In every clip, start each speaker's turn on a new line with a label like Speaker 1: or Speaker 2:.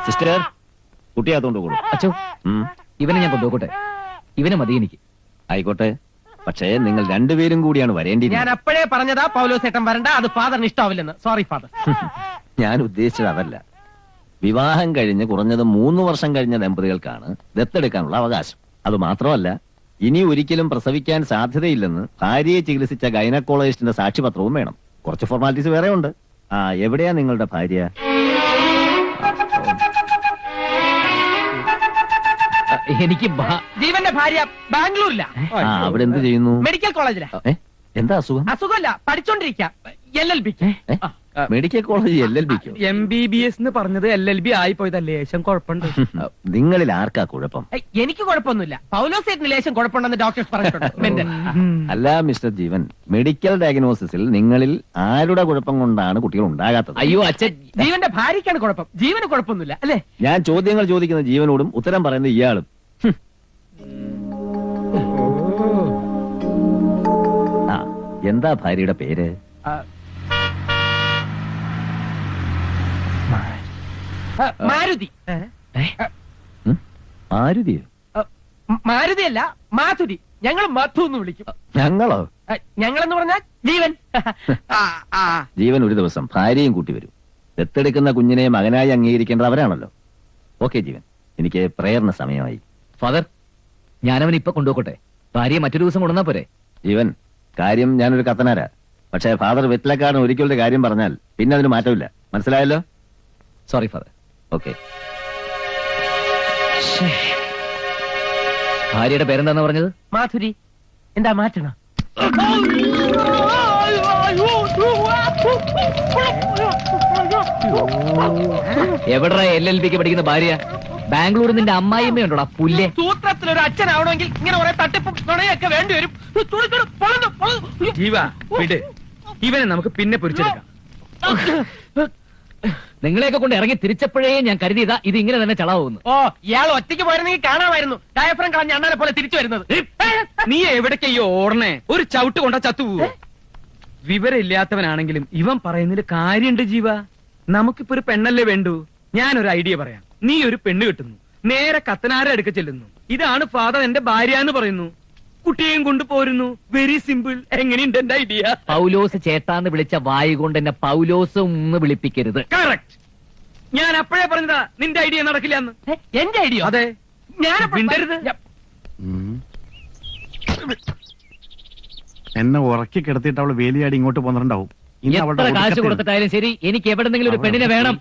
Speaker 1: Sister, കുട്ടിയാത്തോണ്ട് കൂടും.
Speaker 2: അച്ഛോ, ഇവനെ ഞാൻ കൊണ്ടുപോകട്ടെ. ഇവനെ മതി എനിക്ക്.
Speaker 1: ആയിക്കോട്ടെ, പക്ഷേ നിങ്ങൾ രണ്ടുപേരും കൂടിയാണ് വരേണ്ടി.
Speaker 3: ഞാൻ അപ്പോഴേ പറഞ്ഞതാ പൗലോസേട്ടൻ വരണ്ട, അത് ഫാദറിന് ഇഷ്ടാവില്ലെന്ന്. Sorry father.
Speaker 1: ഞാൻ ഉദ്ദേശിച്ചത് അതല്ല. വിവാഹം കഴിഞ്ഞ് കുറഞ്ഞത് 3 വർഷം കഴിഞ്ഞ ദമ്പതികൾക്കാണ് ദത്തെടുക്കാനുള്ള അവകാശം. അത് മാത്രമല്ല, ഇനി ഒരിക്കലും പ്രസവിക്കാൻ സാധ്യതയില്ലെന്ന് ഭാര്യയെ ചികിത്സിച്ച ഗൈനക്കോളജിസ്റ്റിന്റെ സാക്ഷ്യപത്രവും വേണം. കുറച്ച് ഫോർമാലിറ്റീസ് വേറെ ഉണ്ട്. എവിടെയാ നിങ്ങളുടെ ഭാര്യ?
Speaker 2: എനിക്ക്
Speaker 3: ജീവന്റെ ഭാര്യ ബാംഗ്ലൂരില.
Speaker 1: അവിടെ എന്ത് ചെയ്യുന്നു?
Speaker 3: മെഡിക്കൽ കോളേജിലാ.
Speaker 1: എന്താ അസുഖം?
Speaker 3: അസുഖമല്ല, പഠിച്ചോണ്ടിരിക്ക. LLB.
Speaker 1: മെഡിക്കൽ കോളേജ് LLBക്കോ?
Speaker 4: MBBS എന്ന് പറഞ്ഞത് LLB ആയി പോയതാ. ലേശം കുഴപ്പമുണ്ട്.
Speaker 1: നിങ്ങളിൽ ആർക്കാ കുഴപ്പം?
Speaker 3: എനിക്ക് കുഴപ്പമൊന്നുമില്ല. പൗലോസേട്ടന് ലേശം കുഴപ്പമുണ്ടെന്ന് ഡോക്ടേഴ്സ് പറഞ്ഞിട്ടുണ്ട്.
Speaker 1: അല്ല മിസ്റ്റർ ജീവൻ, മെഡിക്കൽ ഡയഗ്നോസിസിൽ നിങ്ങളിൽ ആരുടെ കുഴപ്പം കൊണ്ടാണ് കുട്ടികൾ ഉണ്ടാകാത്തത്?
Speaker 2: അയ്യോ അച്ഛൻ,
Speaker 3: ജീവന്റെ ഭാര്യയ്ക്കാണ് കുഴപ്പം. ജീവന് കുഴപ്പമൊന്നുമില്ല അല്ലേ?
Speaker 1: ഞാൻ ചോദ്യങ്ങൾ ചോദിക്കുന്ന ജീവനോടും ഉത്തരം പറയുന്നത് ഇയാളും. എന്താ ഭാര്യയുടെ പേര്?
Speaker 3: മാരുതി.
Speaker 1: മാരുതിയോ?
Speaker 3: മാരുതിയല്ല, മാധുരി. ഞങ്ങൾ മധു എന്ന് വിളിക്കും.
Speaker 1: ഞങ്ങളോ?
Speaker 3: ഞങ്ങളെന്ന് പറഞ്ഞാൽ ജീവൻ.
Speaker 1: ജീവൻ ഒരു ദിവസം ഭാര്യയും കൂട്ടി വരും. ദത്തെടുക്കുന്ന കുഞ്ഞിനെ മകനായി അംഗീകരിക്കേണ്ടത് അവരാണല്ലോ. ഓക്കെ ജീവൻ, എനിക്ക് പ്രേയറിന് സമയമായി.
Speaker 2: ഫാദർ, ഞാനവൻ ഇപ്പൊ കൊണ്ടുപോകട്ടെ. ഭാര്യയെ മറ്റൊരു ദിവസം കൊണ്ടുവന്നാ പോരെ?
Speaker 1: ജീവൻ, കാര്യം ഞാനൊരു കത്തനാരാ. പക്ഷേ ഫാദർ വെറ്റിലക്കാരൻ ഒരിക്കലൊരു കാര്യം പറഞ്ഞാൽ പിന്നെ അതിന് മാറ്റമില്ല. മനസ്സിലായല്ലോ?
Speaker 2: Sorry father.
Speaker 1: ഓക്കെ.
Speaker 2: ഭാര്യയുടെ പേരെന്താന്ന് പറഞ്ഞത്?
Speaker 3: മാധുരി. എന്താ മാറ്റണം?
Speaker 2: എവിടാ LLBക്ക് പഠിക്കുന്ന ഭാര്യ? ബാംഗ്ലൂരിൽ നിന്റെ അമ്മായിമ്മയുണ്ടോടാ പുല്ലേ?
Speaker 3: സൂത്രത്തിലൊരു അച്ഛനാവണമെങ്കിൽ ഇങ്ങനെ കുറെ തട്ടിപ്പും നുണയൊക്കെ വേണ്ടി വരും.
Speaker 4: ജീവ വിട്, ഇവനെ നമുക്ക് പിന്നെ പൊരിച്ചെടുക്കാം.
Speaker 2: നിങ്ങളെയൊക്കെ കൊണ്ട് ഇറങ്ങി തിരിച്ചപ്പോഴേ ഞാൻ കരുതിയതാ ഇത് ഇങ്ങനെ തന്നെ ചളാവുന്നു.
Speaker 3: ഓ, ഇയാൾ ഒറ്റയ്ക്ക് പോയിരുന്നെങ്കിൽ കാണാമായിരുന്നു. ഡയഫ്രം കളഞ്ഞ അണ്ണാനെ പോലെ തിരിച്ചു വരുന്നത്.
Speaker 4: നീ എവിടേക്കയ്യോ ഓടണേ? ഒരു ചവിട്ട് കൊണ്ടാ ചത്തുപോവോ? വിവരം ഇല്ലാത്തവനാണെങ്കിലും ഇവൻ പറയുന്നതിൽ കാര്യമുണ്ട് ജീവ. നമുക്കിപ്പോ ഒരു പെണ്ണല്ലേ വേണ്ടു. ഞാനൊരു ഐഡിയ പറയാം. നീ ഒരു പെണ്ണ് കിട്ടുന്നു, നേരെ കത്തനാരെ അടുക്ക ചെല്ലുന്നു. ഇതാണ് ഫാദർ എന്റെ ഭാര്യ എന്ന് പറയുന്നു. കുട്ടിയെയും കൊണ്ട് പോരുന്നു. Very simple. എങ്ങനെയുണ്ട് എന്റെ ഐഡിയ?
Speaker 2: പൗലോസ് ചേട്ടാന്ന് വിളിച്ച വായു കൊണ്ട് എന്നെ പൗലോസ് ഒന്ന് വിളിപ്പിക്കരുത്.
Speaker 4: കറക്റ്റ്. ഞാൻ അപ്പോഴേ പറഞ്ഞതാ നിന്റെ ഐഡിയ നടക്കില്ല എന്ന്.
Speaker 3: എന്റെ ഐഡിയ?
Speaker 4: അതെ.
Speaker 3: ഞാൻ
Speaker 4: മിണ്ടരുത്.
Speaker 5: എന്നെ ഉറക്കി കിടത്തിയിട്ട് അവള് വേലിയാടി ഇങ്ങോട്ട് പോന്നിട്ടുണ്ടാവും.
Speaker 2: എത്ര കാശ് കൊടുത്തിട്ടായാലും ശരി, എനിക്ക് എവിടെന്നെങ്കിലും ഒരു പെണ്ണിനെ വേണം.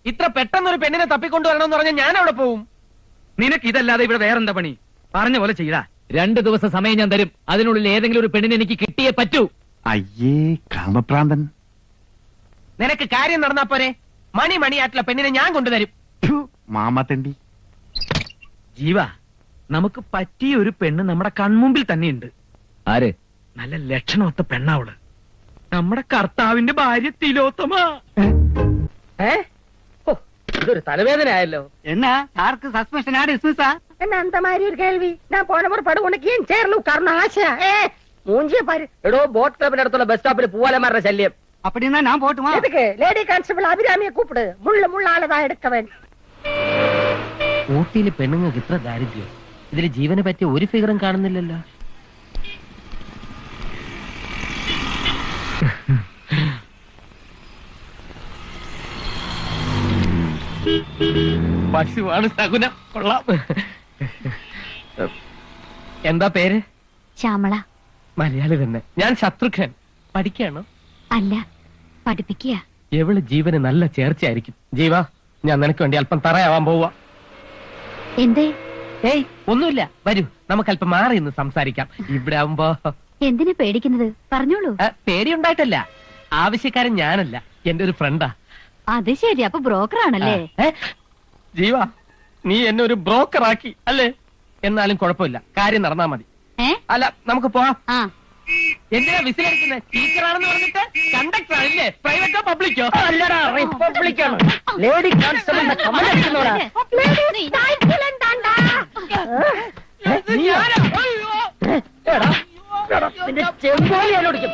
Speaker 3: ഇത്ര പെട്ടെന്നൊരു പെണ്ണിനെ തപ്പിക്കൊണ്ടുവരണമെന്ന് പറഞ്ഞാൽ ഞാൻ അവിടെ പോവും.
Speaker 4: നിനക്ക് ഇതല്ലാതെ ഇവിടെ വേറെന്താ പണി? പറഞ്ഞ പോലെ ചെയ്താ.
Speaker 2: 2 ദിവസം സമയം ഞാൻ തരും. അതിനുള്ളിൽ ഏതെങ്കിലും ഒരു പെണ്ണിനെ എനിക്ക് കിട്ടിയേ പറ്റൂ.
Speaker 5: അയ്യേ കാമപ്രാന്തൻ.
Speaker 3: നിനക്ക് കാര്യം നടന്നാ പോരെ? മണിയായിട്ടുള്ള പെണ്ണിനെ ഞാൻ കൊണ്ടുതരും.
Speaker 5: മാമാത്തണ്ടി.
Speaker 4: ജീവ, നമുക്ക് പറ്റിയ ഒരു പെണ്ണ് നമ്മുടെ കൺമുമ്പിൽ തന്നെയുണ്ട്.
Speaker 2: ആര്?
Speaker 4: നല്ല ലക്ഷണമൊത്ത പെണ്ണാവള്. നമ്മുടെ കർത്താവിന്റെ ഭാര്യ തിലോത്തമ.
Speaker 3: ഇതൊരു തലവേദന ആയല്ലോ.
Speaker 6: എന്നാ ആർക്ക് സസ്പെൻഷൻ ഡിസ്മിസാ?
Speaker 7: என்ன அந்த மாதிரி ஒரு கேள்வி? நான் போன முறை படு உனக்கு ஏன் சேர்ல உட்காரணும் ஆசை? மூஞ்சிய பாரு.
Speaker 3: എടോ, ബോട്ട് ക്ലബിന്റെ അടുത്തുള്ള ബസ് സ്റ്റോപ്പിൽ പൂവാലന്മാരുടെ ശല്യം.
Speaker 6: அப்படின்னா நான் போட்டுமா?
Speaker 7: எதுக்கு? லேடி கான்ஸ்டபிள் அபிராமியை கூப்பிடு. முள்ளாலதான் எடுக்க வேண்டும்.
Speaker 3: ഊട്ടിയിലെ പെണ്ണുങ്ങൾക്ക് ഇത്ര ദാരിദ്ര്യം. ഇതിൽ ജീവനെ പറ്റിയ ഒരു ഫിഗറും കാണുന്നില്ലല്ലോ. പശുവാണ് ശകുനം. കൊള്ളാം. എന്താ പേര്?
Speaker 8: ശ്യാമള.
Speaker 3: മലയാളി തന്നെ. ഞാൻ ശത്രുഘ്നൻ. പഠിക്കാണോ?
Speaker 8: അല്ല, പഠിപ്പിക്കുക.
Speaker 3: എവള് ജീവന് നല്ല ചേർച്ചയായിരിക്കും. ജീവ, ഞാൻ നിനക്ക് വേണ്ടി അല്പം തറയാവാൻ പോവാ.
Speaker 8: എന്തേ?
Speaker 3: ഏയ് ഒന്നുമില്ല, വരൂ, നമുക്കല്പം മാറി നിന്ന് സംസാരിക്കാം. ഇവിടെ ആവുമ്പോ.
Speaker 8: എന്തിനു പേടിക്കുന്നത്? പറഞ്ഞോളൂ.
Speaker 3: പേടിയുണ്ടായിട്ടല്ല, ആവശ്യക്കാരൻ ഞാനല്ല, എന്റെ ഒരു ഫ്രണ്ടാ.
Speaker 8: അത് ശരി, അപ്പൊ ബ്രോക്കർ ആണല്ലേ?
Speaker 3: ജീവ, നീ എന്നെ ഒരു ബ്രോക്കർ ആക്കി അല്ലേ? എന്നാലും കുഴപ്പമില്ല, കാര്യം നടന്നാ മതി. അല്ല, നമുക്ക് പോവാം. എന്തിനാ വിസിലടിക്കുന്നത്? ടീച്ചറാണെന്ന് പറഞ്ഞിട്ട് കണ്ടക്ടർ ആണല്ലേ? പ്രൈവറ്റോ പബ്ലിക്കോ?
Speaker 7: അല്ലടാ, റിപ്പബ്ലിക്കാണ്. ലേഡി കോൺസ്റ്റബിളിന്റെ കമലടിക്കുന്നോടാ. ചെമ്പോലിയാലോടിക്കും.